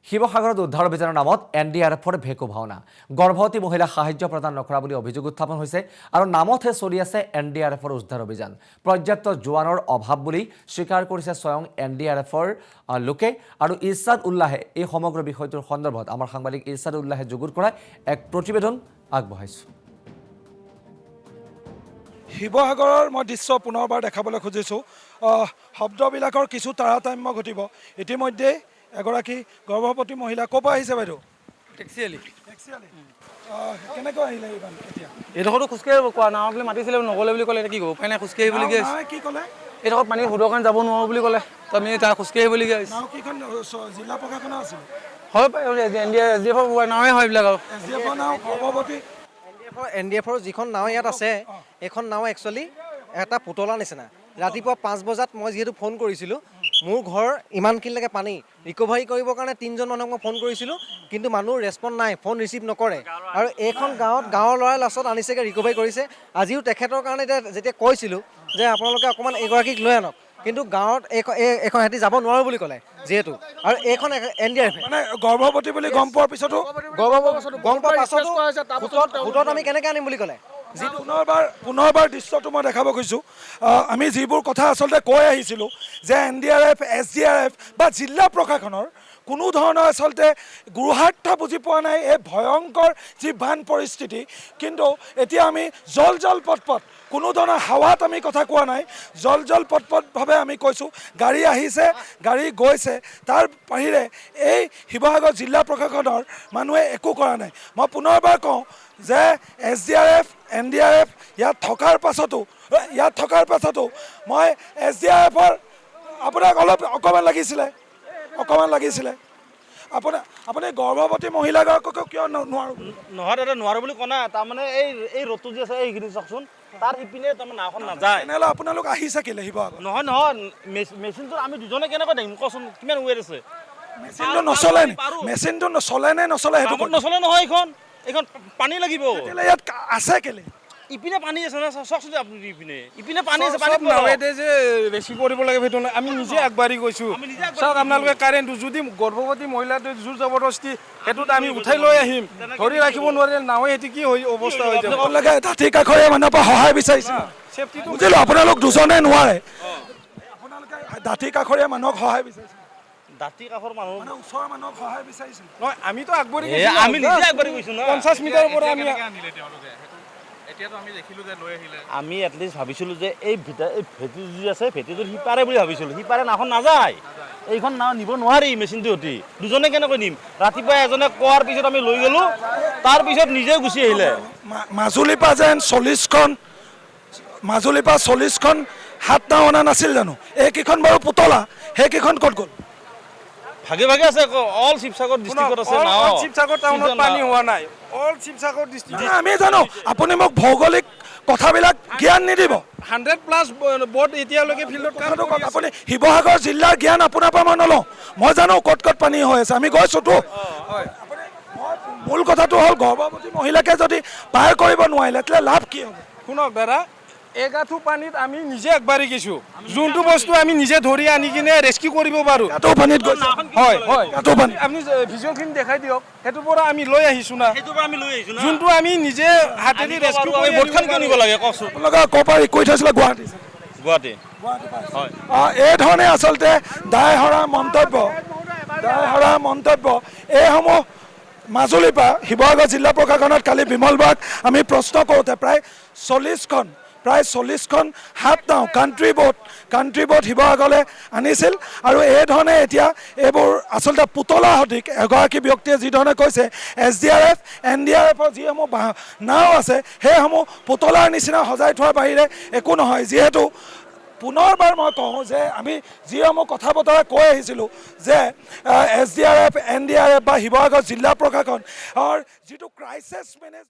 শিৱসাগৰত উদ্ধাৰ অভিযানৰ নামত NDRFৰ ভেকু ভাওনা গৰ্ভৱতী মহিলাক সাহায্য প্ৰদান নকৰা বুলি অভিযোগ উত্থাপন হৈছে আৰু নামতহে চলি আছে NDRFৰ উদ্ধাৰ অভিযান পৰ্যাপ্ত জোৱানৰ অভাৱ বুলি স্বীকাৰ কৰিছে স্বয়ং NDRFৰ লোকে আৰু ইৰছাদ উল্লাহে এই সমগ্ৰ বিষয়টোৰ সন্দৰ্ভত আমাৰ সাংবাদিক ইৰছাদ উল্লাহে যুগুত কৰা এক প্ৰতিবেদন আগবঢ়াইছে শিৱসাগৰৰ মই দৃশ্য পুনৰবাৰ দেখাবলৈ খুজিছোঁ শব্দবিলাকৰ কিছু তাৰতম্য ঘটিব ইতিমধ্যে এগৰাকী গৰ্ভৱতী মহিলা ক'ৰ পৰা আহিছে বাইদেউ টেক্সিআলি কেনেকৈ আহিলে এইবাৰ এতিয়া এইডোখৰতো খোজকাঢ়ি কোৱা নাও বুলি মাতিছিলে নগ'লে বুলি ক'লে কি ক'ব উপায় নাই খোজকাঢ়িবলগীয়া হৈছে কি ক'লে এইডোখৰত পানী সুদৰ কাৰণে যাব নোৱাৰোঁ বুলি ক'লে তো আমি তাৰ খোজকাঢ়িবলগীয়া হৈছে নাও কেইখন জিলা প্ৰশাসনৰ আছিল হয় SDF নাৱে হয় এইবিলাক আৰু SDF নাও গৰ্ভৱতী NDFৰ যিখন নাও ইয়াত আছে এইখন নাও একচুৱেলি এটা পুতলা নিচিনা ৰাতিপুৱা 5 বজাত মই যিহেতু ফোন কৰিছিলোঁ মোৰ ঘৰ ইমানখিনিলৈকে পানী ৰিকভাৰী কৰিবৰ কাৰণে 3জন মানুহক মই ফোন কৰিছিলোঁ কিন্তু মানুহ ৰেছপণ্ড নাই ফোন ৰিচিভ নকৰে আৰু এইখন গাঁৱৰ ল'ৰাই লাষ্টত আনিছেগৈ ৰিকভাৰী কৰিছে আজিও তেখেতৰ কাৰণে যেতিয়া কৈছিলোঁ যে আপোনালোকে অকণমান এগৰাকীক লৈ আনক কিন্তু গাঁৱত এইখন সিহঁতি যাব নোৱাৰোঁ বুলি ক'লে যিহেতু আৰু এইখন NDRF মানে গৰ্ভৱতী বুলি গম পোৱাৰ পিছতো গম পোৱাৰ পাছতো ভোটত আমি কেনেকৈ আনিম বুলি ক'লে পুনৰবাৰ দৃশ্যটো মই দেখাব খুজিছোঁ আমি যিবোৰ কথা আচলতে কৈ আহিছিলোঁ যে NDRF SDRF বা জিলা প্ৰশাসনৰ কোনো ধৰণৰ আচলতে গুৰুহাৰ্থ বুজি পোৱা নাই এই ভয়ংকৰ যি বান পৰিস্থিতি কিন্তু এতিয়া আমি জল পটপট কোনো ধৰণৰ হাৱাত আমি কথা কোৱা নাই জল পটপটভাৱে আমি কৈছোঁ গাড়ী আহিছে গাড়ী গৈছে তাৰ বাহিৰে এই শিৱসাগৰ জিলা প্ৰশাসনৰ মানুহে একো কৰা নাই মই পুনৰবাৰ কওঁ যে SDRF NDRF ইয়াত থকাৰ পাছতো মই SDRFৰ আপোনাক অকণমান লাগিছিলে আপুনি গৰ্ভৱতী মহিলাগৰাকীক কিয় নোৱাৰোঁ নহয় দাদা নোৱাৰোঁ বুলি কোৱা নাই তাৰমানে এই ৰ'দটো যে আছে এইখিনি চাওকচোন তাৰ ইপিনে তাৰমানে নাওখন নাযায় তেনেহ'লে আপোনালোক আহিছে কেলৈ শিৱসাগৰ নহয় মেচিনটো আমি দুজনে কেনেকৈ দিম কচোন কিমান ৱেট আছে মেচিনটো নচলে মেচিনটো চলে নে নচলে সেইটো নচলে নহয় এইখন পানী লাগিব ইয়াত আছে কেলৈ ইপিনে পানী আছে না চাওকচোন আপুনি ইপিনে পানী আছে চব নাৱেতে যে বেছি কৰিব লাগে সেইটো নাই আমি নিজে আগবাঢ়ি গৈছোঁ চাওক আপোনালোকে কাৰেণ্টটো যদি গৰ্ভৱতী মহিলাটো জোৰ জবৰদস্তি সেইটোত আমি উঠাই লৈ আহিম ধৰি ৰাখিব নোৱাৰিলে নাৱে সেইটো কি অৱস্থা হৈ যাব আপোনালোকে দাঁতি কাষৰীয়া মানুহৰ পৰা সহায় বিচাৰিছে চেফটিটো বুজিলোঁ আপোনালোক দুজনে নোৱাৰে আপোনালোকে দাঁতি কাষৰীয়া মানুহক সহায় বিচাৰিছে দাঁতি কাষৰ মানুহ মানে ওচৰৰ মানুহক সহায় বিচাৰিছে নহয় আমিতো আগবাঢ়ি আমি নিজে আগবাঢ়ি গৈছোঁ ন 50 মিটাৰৰ পৰা আমি এটলিষ্ট ভাবিছিলোঁ যে এই ভেটি যি আছে ভেটিটোৰ সিপাৰে বুলি ভাবিছিলোঁ সিপাৰে নাওখন নাযায় এইখন নাও নিব নোৱাৰি মেচিনটো অতি দুজনে কেনেকৈ নিম ৰাতিপুৱা এজনে কোৱাৰ পিছত আমি লৈ গ'লোঁ তাৰপিছত নিজে গুচি আহিলে মাজুলীৰ পৰা যেন 40খন হাত নাও অনা নাছিল জানো এইকেইখন বাৰু পুতলা সেইকেইখন ক'ত গ'ল ভাগে আছে অল শিৱসাগৰ ডিষ্ট্ৰিক্টত আছে নাও শিৱসাগৰ টাউনত পানী হোৱা নাই অল শিৱসাগৰ ডিষ্ট্ৰিক্ট আমি জানো আপুনি মোক ভৌগোলিক কথাবিলাক জ্ঞান নিদিব 100+ বট এতিয়ালৈকে ফিল্ডত আপুনি শিৱসাগৰ জিলাৰ জ্ঞান আপোনাৰ পৰা মই নলওঁ মই জানো ক'ত পানী হৈ আছে আমি গৈছোঁতো মূল কথাটো হ'ল গৰ্ভৱতী মহিলাকে যদি পাৰ কৰিব নোৱাৰিলে তেতিয়া লাভ কি হ'ব শুনক দাদা এগাঁঠু পানীত আমি নিজে আগবাঢ়ি গৈছোঁ যোনটো বস্তু আমি নিজে ধৰি আনি কিনে ৰেস্কিউ কৰিব পাৰোঁ পানীত গৈছে হয় আপুনি ভিডিঅ'খিনি দেখাই দিয়ক সেইটোৰ পৰা আমি লৈ আহিছোঁ না যোনটো আমি নিজে হাতেদি ৰেস্কিউ কৰি বটখন কিনিব লাগে কওকচোন আপোনালোকে ক'ৰ পৰা কৈ থৈছিলে গুৱাহাটী এই ধৰণে আচলতে দায়হৰা মন্তব্য এইসমূহ মাজুলীৰ পৰা শিৱসাগৰ জিলা প্ৰশাসনত কালি বিমল বাক আমি প্ৰশ্ন কৰোঁতে প্ৰায় 40খন হাত নাও কাণ্ট্ৰি বোট শিৱসাগৰলৈ আনিছিল আৰু এই ধৰণে এতিয়া এইবোৰ আচলতে পুতলা সদৃশ এগৰাকী ব্যক্তিয়ে যিধৰণে কৈছে SDRF NDRFৰ যিসমূহ নাও আছে সেইসমূহ পুতলাৰ নিচিনা সজাই থোৱাৰ বাহিৰে একো নহয় যিহেতু পুনৰবাৰ মই কওঁ যে আমি যিসমূহ কথা বতৰা কৈ আহিছিলোঁ যে SDRF NDRF বা শিৱসাগৰ জিলা প্ৰশাসনৰ যিটো ক্ৰাইচিছ মেনেজ